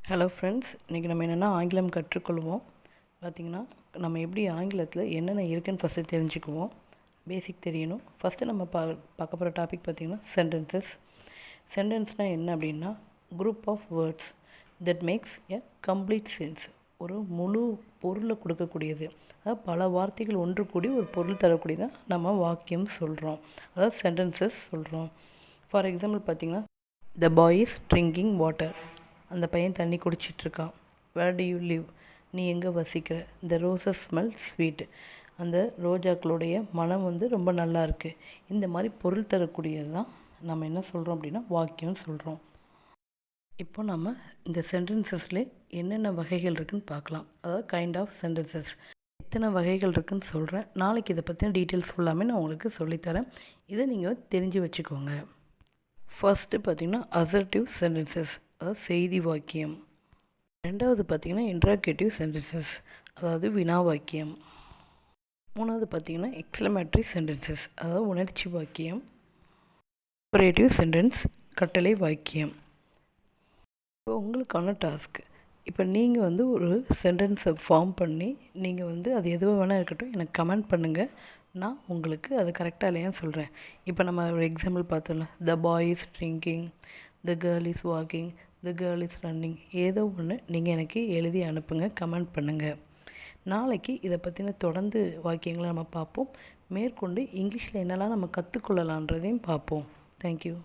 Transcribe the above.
Hello friends, இன்றைக்கி நம்ம என்னென்னா ஆங்கிலம் கற்றுக்கொள்வோம். பார்த்திங்கன்னா நம்ம எப்படி ஆங்கிலத்தில் என்னென்ன இருக்குதுன்னு ஃபஸ்ட்டு தெரிஞ்சுக்குவோம். பேசிக் தெரியணும். ஃபஸ்ட்டு நம்ம பார்க்க போகிற டாபிக் பார்த்திங்கன்னா சென்டென்சஸ். சென்டென்ஸ்னால் என்ன அப்படின்னா group of words that makes a complete sense. ஒரு முழு பொருளை கொடுக்கக்கூடியது. அதாவது பல வார்த்தைகள் ஒன்று கூடி ஒரு பொருள் தரக்கூடியதான் நம்ம வாக்கியம் சொல்கிறோம். அதாவது சென்டென்சஸ் சொல்கிறோம். ஃபார் எக்ஸாம்பிள் பார்த்திங்கன்னா த பாய் இஸ் ட்ரிங்கிங் வாட்டர். அந்த பையன் தண்ணி குடிச்சிட்ருக்கான். வேர் டு யூ லிவ்? நீ எங்கே வசிக்கிற? த ரோசஸ் ஸ்மெல் ஸ்வீட். அந்த ரோஜாக்களுடைய மனம் ரொம்ப நல்லா இருக்குது. இந்த மாதிரி பொருள் தரக்கூடியது தான் நம்ம என்ன சொல்கிறோம் அப்படின்னா வாக்கியம் சொல்கிறோம். இப்போ நம்ம இந்த சென்டென்சஸ்லே என்னென்ன வகைகள் இருக்குதுன்னு பார்க்கலாம். அதாவது கைண்ட் ஆஃப் சென்டென்சஸ் எத்தனை வகைகள் இருக்குதுன்னு சொல்கிறேன். நாளைக்கு இதை பற்றின டீட்டெயில்ஸ் ஃபுல்லாமே நான் உங்களுக்கு சொல்லித்தரேன். இதை நீங்கள் தெரிஞ்சு வச்சுக்கோங்க. ஃபஸ்ட்டு பார்த்திங்கன்னா அசர்ட்டிவ் சென்டென்சஸ், அதாவது செய்தி வாக்கியம். ரெண்டாவது பார்த்திங்கன்னா இன்ட்ராகேட்டிவ் சென்டென்சஸ், அதாவது வினா வாக்கியம். மூணாவது பார்த்திங்கன்னா எக்ஸ்க்ளமேட்டரி சென்டென்சஸ், அதாவது உணர்ச்சி வாக்கியம். ஆப்பரேட்டிவ் சென்டென்ஸ், கட்டளை வாக்கியம். இப்போ உங்களுக்கான டாஸ்க், இப்போ நீங்கள் ஒரு சென்டென்ஸை ஃபார்ம் பண்ணி நீங்கள் அது எதுவாக வேணால் இருக்கட்டும் எனக்கு கமெண்ட் பண்ணுங்கள். நான் உங்களுக்கு அது கரெக்டாக இல்லையான்னு சொல்கிறேன். இப்போ நம்ம ஒரு எக்ஸாம்பிள் பார்த்தோம்ல, the boy is drinking, the girl is walking, the girl is running. ஏதோ ஒன்று நீங்கள் எனக்கு எழுதி அனுப்புங்க, கமெண்ட் பண்ணுங்கள். நாளைக்கு இதை பற்றின தொடர்ந்து வாக்கியங்களை நம்ம பார்ப்போம். மேற்கொண்டு இங்கிலீஷில் என்னெல்லாம் நம்ம கற்றுக்கொள்ளலான்றதையும் பார்ப்போம். தேங்க்யூ.